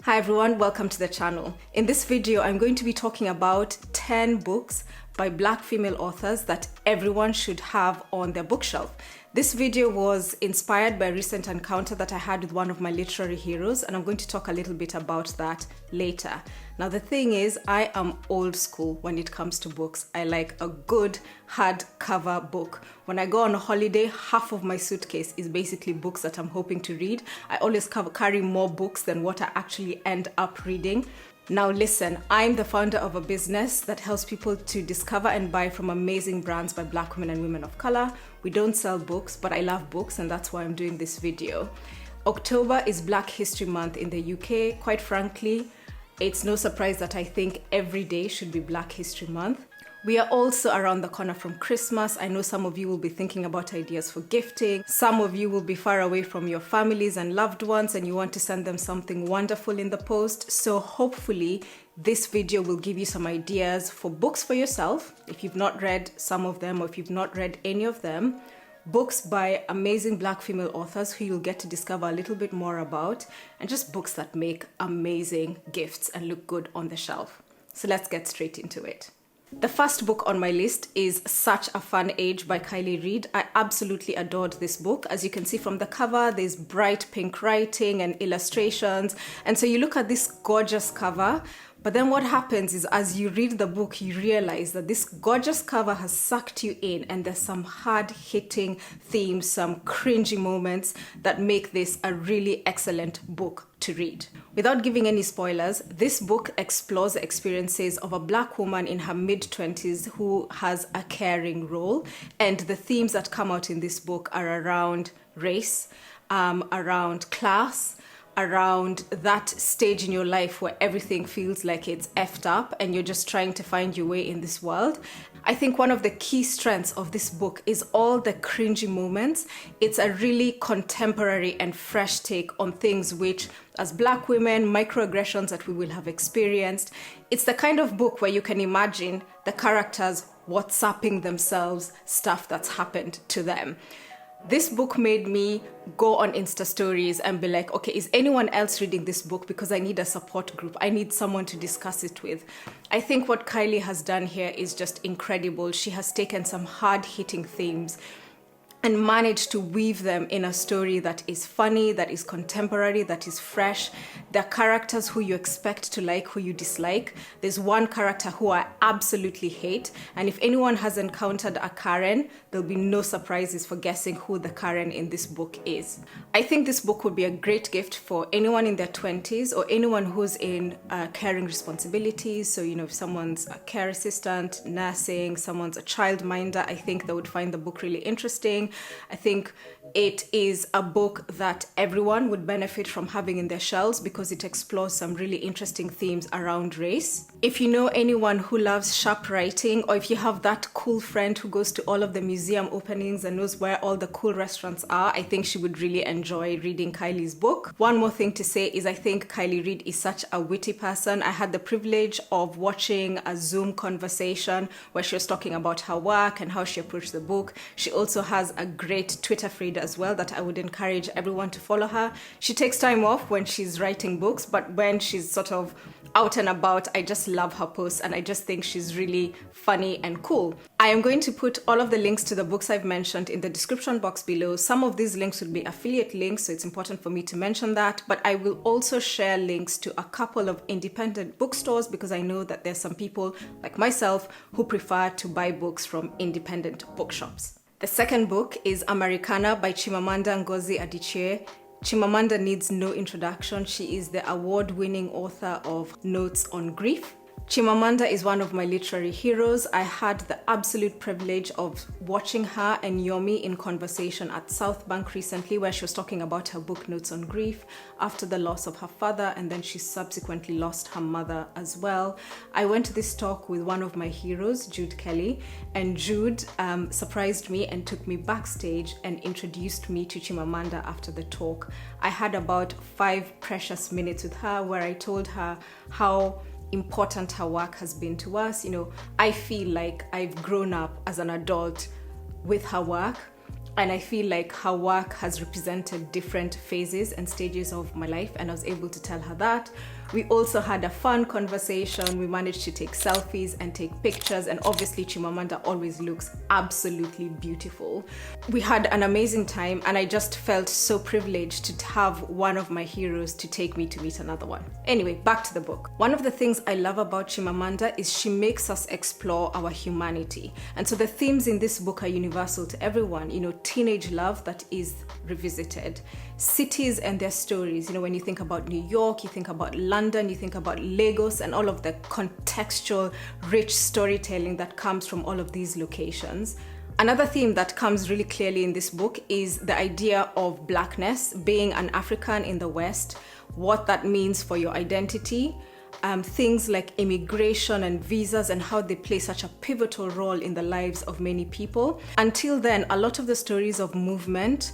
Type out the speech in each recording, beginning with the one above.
Hi everyone, welcome to the channel. In this video, I'm going to be talking about 10 books by Black female authors that everyone should have on their bookshelf. This video was inspired by a recent encounter that I had with one of my literary heroes, and I'm going to talk a little bit about that later. Now, the thing is, I am old school when it comes to books. I like a good hardcover book. When I go on a holiday, half of my suitcase is basically books that I'm hoping to read. I always carry more books than what I actually end up reading. Now listen, I'm the founder of a business that helps people to discover and buy from amazing brands by Black women and women of color. We don't sell books, but I love books, and that's why I'm doing this video. October is Black History Month in the UK. Quite frankly, it's no surprise that I think every day should be Black History Month. We are also around the corner from Christmas. I know some of you will be thinking about ideas for gifting. Some of you will be far away from your families and loved ones and you want to send them something wonderful in the post. So hopefully this video will give you some ideas for books for yourself. If you've not read some of them or if you've not read any of them, books by amazing Black female authors who you'll get to discover a little bit more about, and just books that make amazing gifts and look good on the shelf. So let's get straight into it. The first book on my list is Such a Fun Age by Kylie Reid. I absolutely adored this book. As you can see from the cover, there's bright pink writing and illustrations. And so you look at this gorgeous cover, but then what happens is as you read the book, you realize that this gorgeous cover has sucked you in, and there's some hard-hitting themes, some cringy moments that make this a really excellent book to read. Without giving any spoilers, this book explores the experiences of a Black woman in her mid-20s who has a caring role, and the themes that come out in this book are around race, around class, around that stage in your life where everything feels like it's effed up and you're just trying to find your way in this world. I think one of the key strengths of this book is all the cringy moments. It's a really contemporary and fresh take on things which, as Black women, microaggressions that we will have experienced. It's the kind of book where you can imagine the characters WhatsApping themselves stuff that's happened to them. This book made me go on Insta stories and be like, okay, is anyone else reading this book? Because I need a support group. I need someone to discuss it with. I think what Kylie has done here is just incredible. She has taken some hard-hitting themes and managed to weave them in a story that is funny, that is contemporary, that is fresh. There are characters who you expect to like, who you dislike. There's one character who I absolutely hate, and if anyone has encountered a Karen, there'll be no surprises for guessing who the Karen in this book is. I think this book would be a great gift for anyone in their 20s or anyone who's in caring responsibilities. So, if someone's a care assistant, nursing, someone's a childminder, I think they would find the book really interesting. I think it is a book that everyone would benefit from having in their shelves because it explores some really interesting themes around race. If you know anyone who loves sharp writing, or if you have that cool friend who goes to all of the museum openings and knows where all the cool restaurants are, I think she would really enjoy reading Kylie's book. One more thing to say is I think Kylie Reid is such a witty person. I had the privilege of watching a Zoom conversation where she was talking about her work and how she approached the book. She also has a great Twitter feed as well that I would encourage everyone to follow her. She takes time off when she's writing books, but when she's sort of out and about, I just love her posts and I just think she's really funny and cool. I am going to put all of the links to the books I've mentioned in the description box below. Some of these links will be affiliate links, so it's important for me to mention that, but I will also share links to a couple of independent bookstores because I know that there's some people like myself who prefer to buy books from independent bookshops. The second book is Americanah by Chimamanda Ngozi Adichie. Chimamanda needs no introduction. She is the award-winning author of Notes on Grief. Chimamanda is one of my literary heroes. I had the absolute privilege of watching her and Yomi in conversation at South Bank recently, where she was talking about her book Notes on Grief after the loss of her father, and then she subsequently lost her mother as well. I went to this talk with one of my heroes, Jude Kelly, and Jude surprised me and took me backstage and introduced me to Chimamanda after the talk. I had about 5 precious minutes with her where I told her how important her work has been to us. I feel like I've grown up as an adult with her work. And I feel like her work has represented different phases and stages of my life, and I was able to tell her that. We also had a fun conversation. We managed to take selfies and take pictures, and obviously Chimamanda always looks absolutely beautiful. We had an amazing time, and I just felt so privileged to have one of my heroes to take me to meet another one. Anyway, back to the book. One of the things I love about Chimamanda is she makes us explore our humanity. And so the themes in this book are universal to everyone. Teenage love that is revisited, cities and their stories. When you think about New York, you think about London, you think about Lagos, and all of the contextual, rich storytelling that comes from all of these locations. Another theme that comes really clearly in this book is the idea of Blackness, being an African in the West, what that means for your identity, things like immigration and visas and how they play such a pivotal role in the lives of many people. Until then, a lot of the stories of movement,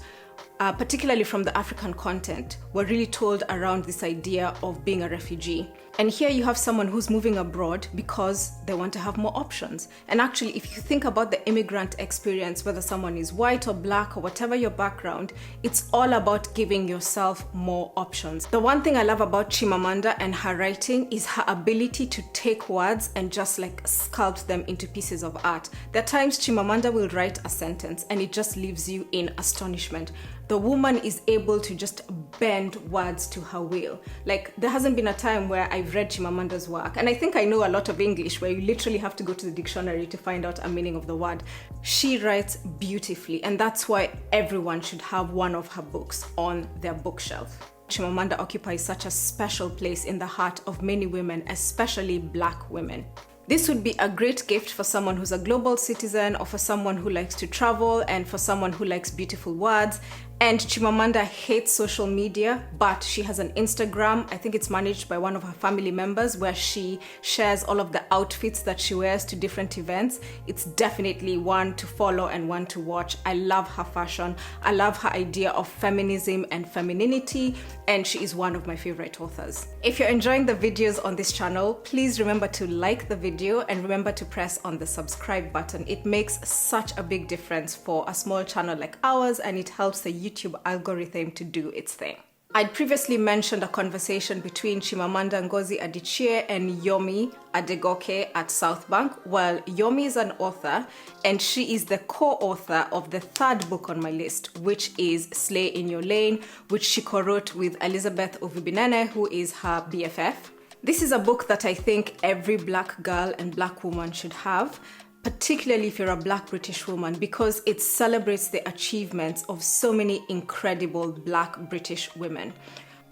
particularly from the African continent, were really told around this idea of being a refugee. And here you have someone who's moving abroad because they want to have more options. And actually, if you think about the immigrant experience, whether someone is white or black or whatever your background, it's all about giving yourself more options. The one thing I love about Chimamanda and her writing is her ability to take words and just like sculpt them into pieces of art. There are times Chimamanda will write a sentence and it just leaves you in astonishment. The woman is able to just bend words to her will. Like, there hasn't been a time where I've read Chimamanda's work, and I think I know a lot of English where you literally have to go to the dictionary to find out a meaning of the word. She writes beautifully, and that's why everyone should have one of her books on their bookshelf. Chimamanda occupies such a special place in the heart of many women, especially Black women. This would be a great gift for someone who's a global citizen, or for someone who likes to travel, and for someone who likes beautiful words. And Chimamanda hates social media, but she has an Instagram. I think it's managed by one of her family members, where she shares all of the outfits that she wears to different events. It's definitely one to follow and one to watch. I love her fashion. I love her idea of feminism and femininity, and she is one of my favorite authors. If you're enjoying the videos on this channel, please remember to like the video and remember to press on the subscribe button. It makes such a big difference for a small channel like ours, and it helps the YouTube algorithm to do its thing. I'd previously mentioned a conversation between Chimamanda Ngozi Adichie and Yomi Adegoke at South Bank. Well, Yomi is an author, and she is the co-author of the third book on my list, which is Slay in Your Lane, which she co-wrote with Elizabeth Ovibinene, who is her BFF. This is a book that I think every Black girl and Black woman should have, particularly if you're a Black British woman, because it celebrates the achievements of so many incredible Black British women.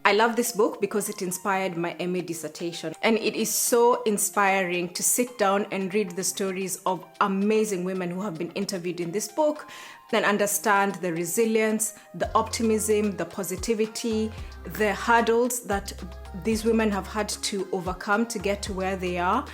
I love this book because it inspired my MA dissertation, and it is so inspiring to sit down and read the stories of amazing women who have been interviewed in this book and understand the resilience, the optimism, the positivity, the hurdles that these women have had to overcome to get to where they are.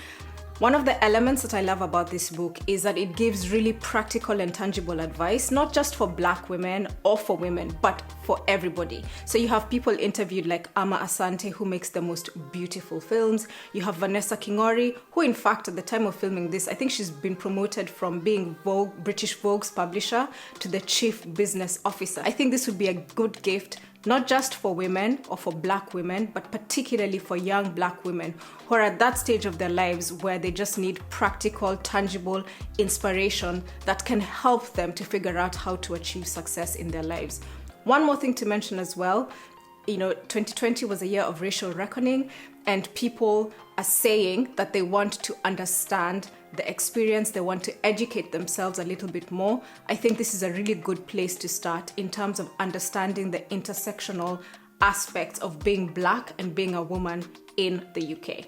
One of the elements that I love about this book is that it gives really practical and tangible advice, not just for Black women or for women, but for everybody. So you have people interviewed like Ama Asante, who makes the most beautiful films. You have Vanessa Kingori, who in fact at the time of filming this, I think she's been promoted from being British Vogue's publisher to the chief business officer. I think this would be a good gift, not just for women or for Black women, but particularly for young Black women who are at that stage of their lives where they just need practical, tangible inspiration that can help them to figure out how to achieve success in their lives. One more thing to mention as well, 2020 was a year of racial reckoning, and people are saying that they want to understand the experience, they want to educate themselves a little bit more. I think this is a really good place to start in terms of understanding the intersectional aspects of being Black and being a woman in the UK.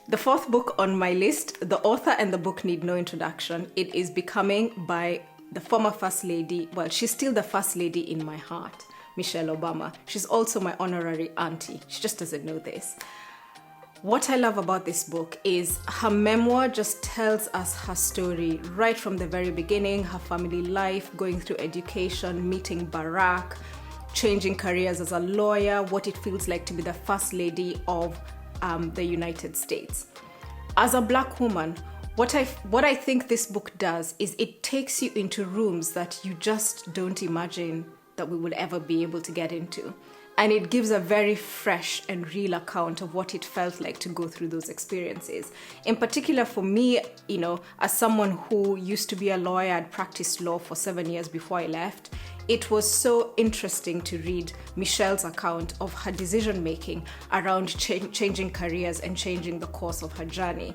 The fourth book on my list, the author and the book need no introduction. It is Becoming by the former First Lady. Well, she's still the First Lady in my heart, Michelle Obama. She's also my honorary auntie. She just doesn't know this. What I love about this book is her memoir just tells us her story right from the very beginning, her family life, going through education, meeting Barack, changing careers as a lawyer, what it feels like to be the First Lady of the United States. As a Black woman, What I think this book does is it takes you into rooms that you just don't imagine that we would ever be able to get into. And it gives a very fresh and real account of what it felt like to go through those experiences. In particular for me, as someone who used to be a lawyer, I'd practiced law for 7 years before I left, it was so interesting to read Michelle's account of her decision making around changing careers and changing the course of her journey.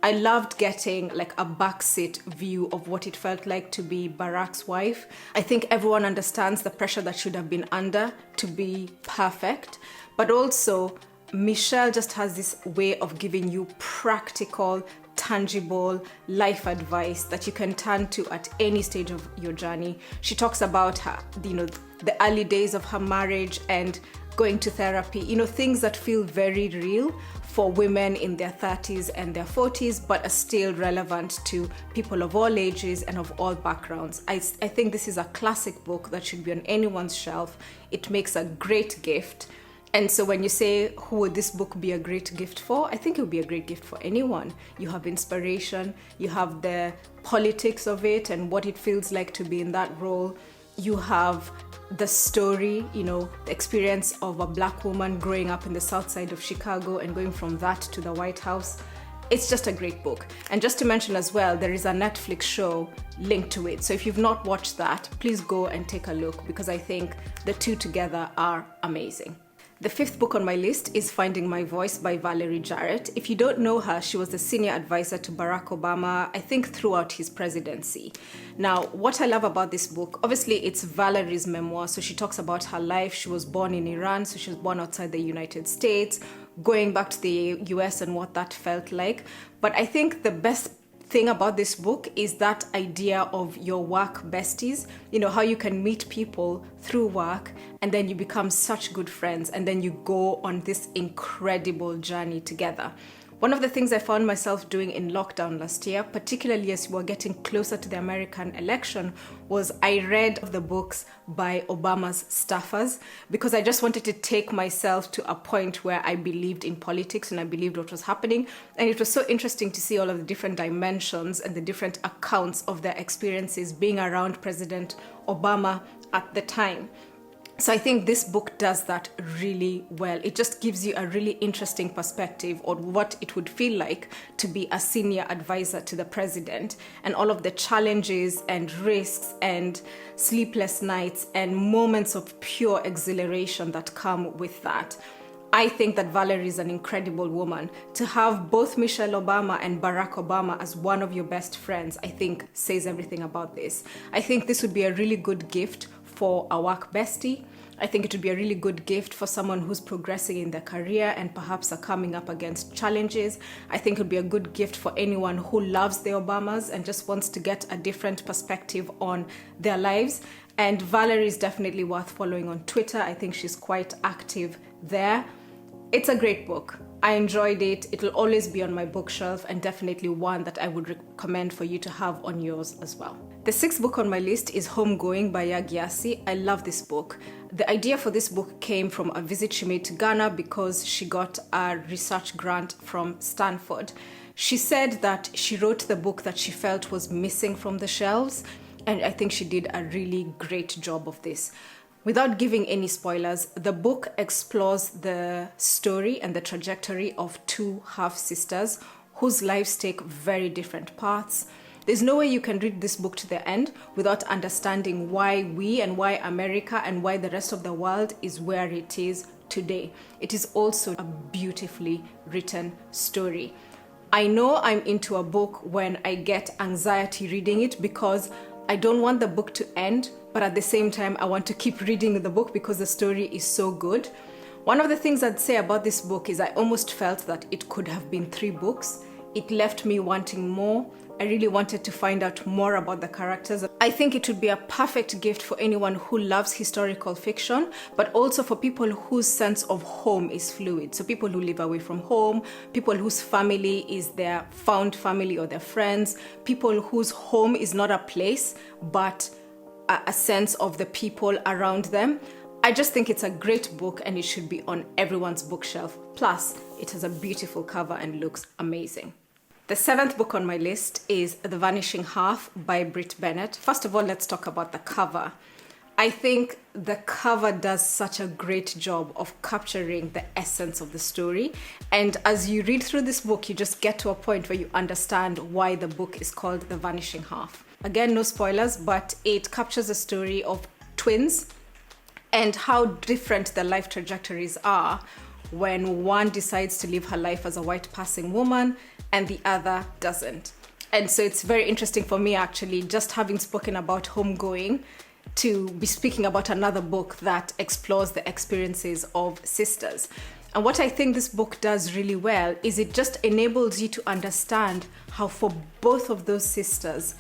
I loved getting like a backseat view of what it felt like to be Barack's wife. I think everyone understands the pressure that should have been under to be perfect, but also Michelle just has this way of giving you practical, tangible life advice that you can turn to at any stage of your journey. She talks about her, the early days of her marriage and going to therapy, things that feel very real for women in their 30s and their 40s, but are still relevant to people of all ages and of all backgrounds. I think this is a classic book that should be on anyone's shelf. It makes a great gift. And so when you say, who would this book be a great gift for? I think it would be a great gift for anyone. You have inspiration, you have the politics of it and what it feels like to be in that role. You have the story, the experience of a Black woman growing up in the south side of Chicago and going from that to the White House. It's just a great book. And just to mention as well, there is a Netflix show linked to it. So if you've not watched that, please go and take a look because I think the two together are amazing. The fifth book on my list is Finding My Voice by Valerie Jarrett. If you don't know her, she was the senior advisor to Barack Obama, I think throughout his presidency. Now, what I love about this book, obviously it's Valerie's memoir, so she talks about her life. She was born in Iran, so she was born outside the United States, going back to the US and what that felt like. But I think the best thing about this book is that idea of your work besties, how you can meet people through work and then you become such good friends and then you go on this incredible journey together. One of the things I found myself doing in lockdown last year, particularly as we were getting closer to the American election, was I read the books by Obama's staffers because I just wanted to take myself to a point where I believed in politics and I believed what was happening. And it was so interesting to see all of the different dimensions and the different accounts of their experiences being around President Obama at the time. So I think this book does that really well. It just gives you a really interesting perspective on what it would feel like to be a senior advisor to the president and all of the challenges and risks and sleepless nights and moments of pure exhilaration that come with that. I think that Valerie is an incredible woman. To have both Michelle Obama and Barack Obama as one of your best friends, I think says everything about this. I think this would be a really good gift for a work bestie. I think it would be a really good gift for someone who's progressing in their career and perhaps are coming up against challenges. I think it would be a good gift for anyone who loves the Obamas and just wants to get a different perspective on their lives. And Valerie is definitely worth following on Twitter. I think she's quite active there. It's a great book. I enjoyed it. It will always be on my bookshelf and definitely one that I would recommend for you to have on yours as well. The sixth book on my list is Homegoing by Adichie. I love this book. The idea for this book came from a visit she made to Ghana because she got a research grant from Stanford. She said that she wrote the book that she felt was missing from the shelves, and I think she did a really great job of this. Without giving any spoilers, the book explores the story and the trajectory of two half-sisters whose lives take very different paths. There's no way you can read this book to the end without understanding why we and why America and why the rest of the world is where it is today. It is also a beautifully written story. I know I'm into a book when I get anxiety reading it because I don't want the book to end, but at the same time, I want to keep reading the book because the story is so good. One of the things I'd say about this book is I almost felt that it could have been 3 books. It left me wanting more. I really wanted to find out more about the characters. I think it would be a perfect gift for anyone who loves historical fiction, but also for people whose sense of home is fluid. So people who live away from home, people whose family is their found family or their friends, people whose home is not a place, but a sense of the people around them. I just think it's a great book and it should be on everyone's bookshelf. Plus, it has a beautiful cover and looks amazing. The seventh book on my list is The Vanishing Half by Brit Bennett. First of all, let's talk about the cover. I think the cover does such a great job of capturing the essence of the story. And as you read through this book, you just get to a point where you understand why the book is called The Vanishing Half. Again, no spoilers, but it captures the story of twins and how different their life trajectories are when one decides to live her life as a white passing woman and the other doesn't. And so it's very interesting for me, actually, just having spoken about homegoing, to be speaking about another book that explores the experiences of sisters. And what I think this book does really well is it just enables you to understand how for both of those sisters,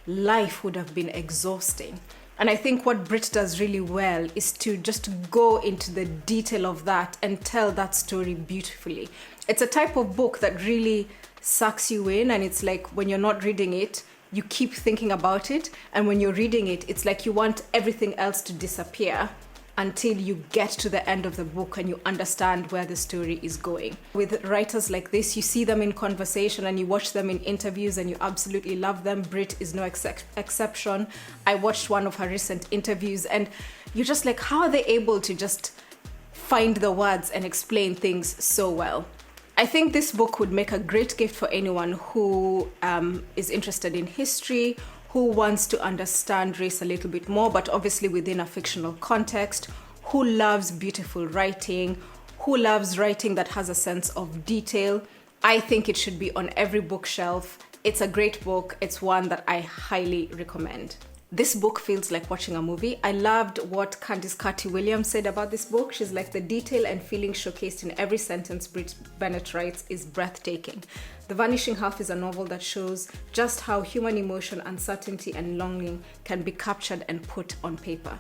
life would have been exhausting. And I think what Brit does really well is to just go into the detail of that and tell that story beautifully. It's a type of book that really sucks you in, and it's like when you're not reading it, you keep thinking about it, and when you're reading it, it's like you want everything else to disappear until you get to the end of the book and you understand where the story is going. With writers like this, you see them in conversation and you watch them in interviews and you absolutely love them. Brit is no exception. I watched one of her recent interviews and you're just like, how are they able to just find the words and explain things so well? I think this book would make a great gift for anyone who is interested in history, who wants to understand race a little bit more, but obviously within a fictional context, who loves beautiful writing, who loves writing that has a sense of detail. I think it should be on every bookshelf. It's a great book. It's one that I highly recommend. This book feels like watching a movie. I loved what Candice Carty-Williams said about this book. She's like, the detail and feeling showcased in every sentence Brit Bennett writes is breathtaking. The Vanishing Half is a novel that shows just how human emotion, uncertainty, and longing can be captured and put on paper.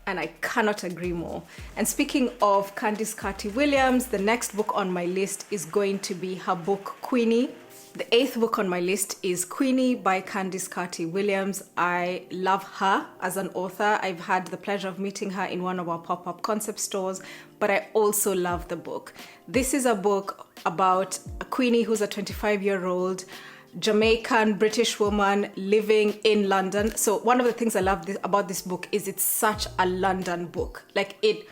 And I cannot agree more. And speaking of Candice Carty-Williams, the next book on my list is going to be her book, Queenie. The eighth book on my list is Queenie by Candice Carty-Williams. I love her as an author. I've had the pleasure of meeting her in one of our pop-up concept stores, but I also love the book. This is a book about a Queenie who's a 25-year-old Jamaican British woman living in London. So one of the things I love about this book is it's such a London book. Like, it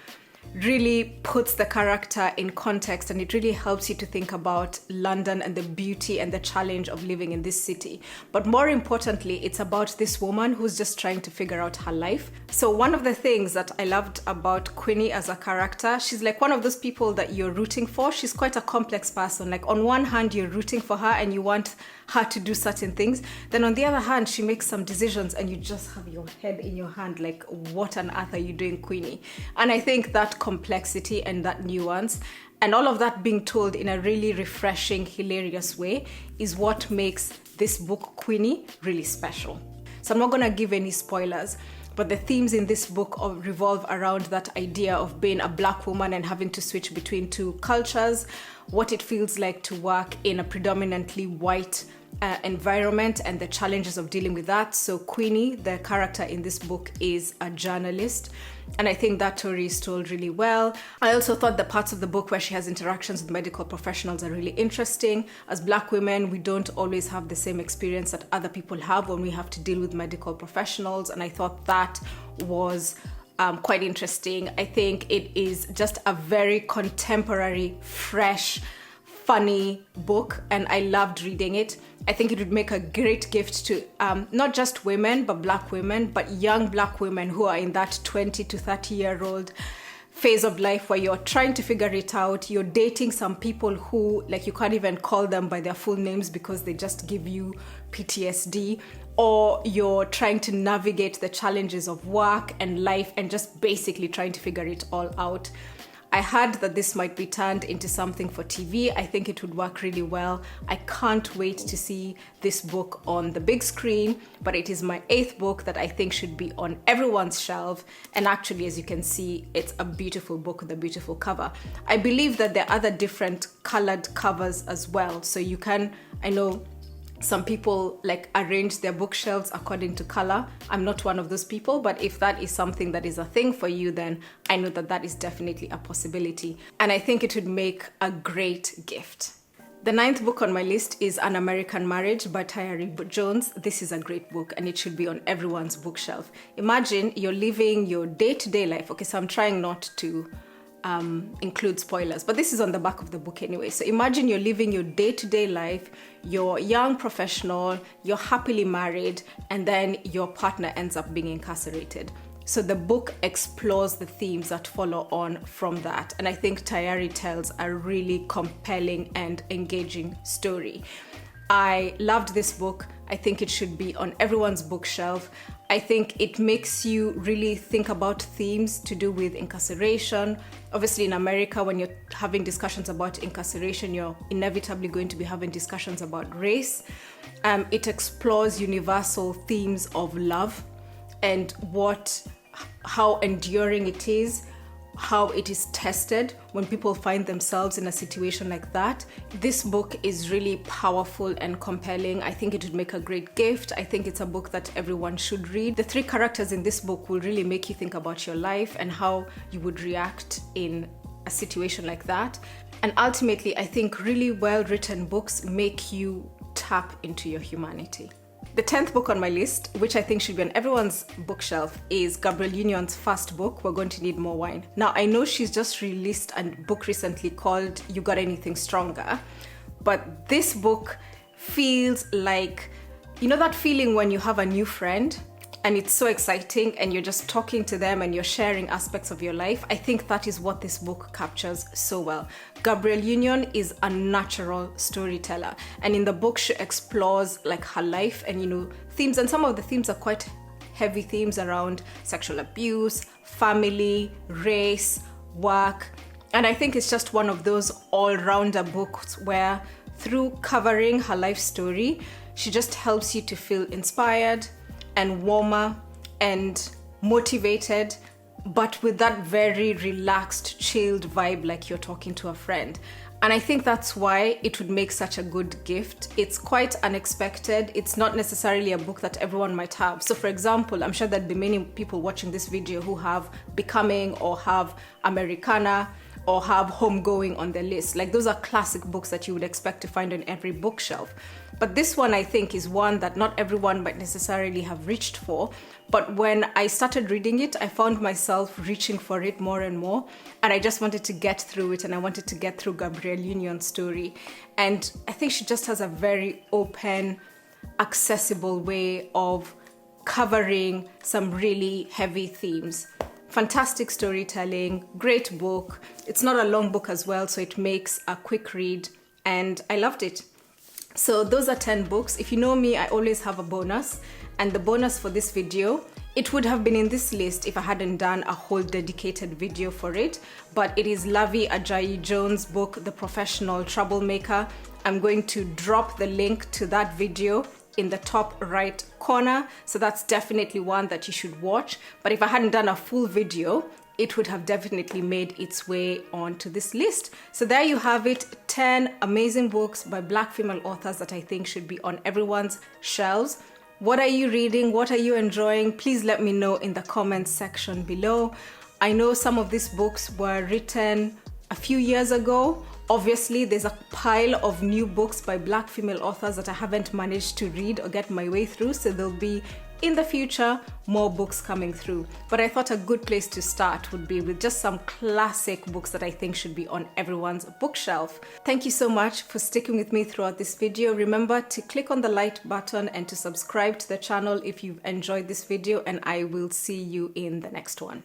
really puts the character in context and it really helps you to think about London and the beauty and the challenge of living in this city. But more importantly, it's about this woman who's just trying to figure out her life. So one of the things that I loved about Queenie as a character, she's like one of those people that you're rooting for. She's quite a complex person. Like, on one hand, you're rooting for her and you want her to do certain things. Then on the other hand, she makes some decisions and you just have your head in your hand like, what on earth are you doing, Queenie? And I think that complexity and that nuance and all of that being told in a really refreshing, hilarious way is what makes this book, Queenie, really special. So I'm not going to give any spoilers, but the themes in this book revolve around that idea of being a Black woman and having to switch between two cultures, what it feels like to work in a predominantly white environment and the challenges of dealing with that. So Queenie, the character in this book, is a journalist, and I think that story is told really well. I also thought the parts of the book where she has interactions with medical professionals are really interesting. As Black women, we don't always have the same experience that other people have when we have to deal with medical professionals, and I thought that was quite interesting. I think it is just a very contemporary, fresh, funny book, and I loved reading it. I think it would make a great gift to not just women, but Black women, but young Black women who are in that 20 to 30-year-old phase of life where you're trying to figure it out. You're dating some people who, like, you can't even call them by their full names because they just give you PTSD, or you're trying to navigate the challenges of work and life and just basically trying to figure it all out. I heard that this might be turned into something for TV. I think it would work really well. I can't wait to see this book on the big screen, but it is my eighth book that I think should be on everyone's shelf. And actually, as you can see, it's a beautiful book with a beautiful cover. I believe that there are other different colored covers as well. So you can, I know some people like arrange their bookshelves according to color. I'm not one of those people, but if that is something that is a thing for you, then I know that that is definitely a possibility. And I think it would make a great gift. The 9th book on my list is An American Marriage by Tayari Jones. This is a great book and it should be on everyone's bookshelf. Imagine you're living your day-to-day life. Okay, so I'm trying not to include spoilers, but this is on the back of the book anyway. So imagine you're living your day-to-day life, you're a young professional, you're happily married, and then your partner ends up being incarcerated. So the book explores the themes that follow on from that. And I think Tayari tells a really compelling and engaging story. I loved this book. I think it should be on everyone's bookshelf. I think it makes you really think about themes to do with incarceration. Obviously in America, when you're having discussions about incarceration, you're inevitably going to be having discussions about race. It explores universal themes of love and how enduring it is, how it is tested when people find themselves in a situation like that. This book is really powerful and compelling. I think it would make a great gift. I think it's a book that everyone should read. The 3 characters in this book will really make you think about your life and how you would react in a situation like that. And ultimately, I think really well-written books make you tap into your humanity. The 10th book on my list, which I think should be on everyone's bookshelf, is Gabrielle Union's first book, We're Going to Need More Wine. Now, I know she's just released a book recently called You Got Anything Stronger, but this book feels like, you know that feeling when you have a new friend and it's so exciting and you're just talking to them and you're sharing aspects of your life? I think that is what this book captures so well. Gabrielle Union is a natural storyteller, and in the book she explores like her life and themes, and some of the themes are quite heavy themes around sexual abuse, family, race, work. And I think it's just one of those all-rounder books where through covering her life story, she just helps you to feel inspired and warmer and motivated, but with that very relaxed, chilled vibe like you're talking to a friend. And I think that's why it would make such a good gift. It's quite unexpected. It's not necessarily a book that everyone might have. So for example, I'm sure there'd be many people watching this video who have Becoming or have Americanah or have Homegoing on their list. Like, those are classic books that you would expect to find on every bookshelf. But this one, I think, is one that not everyone might necessarily have reached for. But when I started reading it, I found myself reaching for it more and more. And I just wanted to get through it, and I wanted to get through Gabrielle Union's story. And I think she just has a very open, accessible way of covering some really heavy themes. Fantastic storytelling, great book. It's not a long book as well, so it makes a quick read, and I loved it. So those are 10 books. If you know me, I always have a bonus, and the bonus for this video, it would have been in this list if I hadn't done a whole dedicated video for it, but it is Adichie Jones' book, The Professional Troublemaker. I'm going to drop the link to that video in the top right corner, so that's definitely one that you should watch. But if I hadn't done a full video, it would have definitely made its way onto this list. So there you have it, 10 amazing books by Black female authors that I think should be on everyone's shelves. What are you reading? What are you enjoying? Please let me know in the comments section below. I know some of these books were written a few years ago. Obviously, there's a pile of new books by Black female authors that I haven't managed to read or get my way through, so there'll be, in the future, more books coming through. But I thought a good place to start would be with just some classic books that I think should be on everyone's bookshelf. Thank you so much for sticking with me throughout this video. Remember to click on the like button and to subscribe to the channel if you've enjoyed this video, and I will see you in the next one.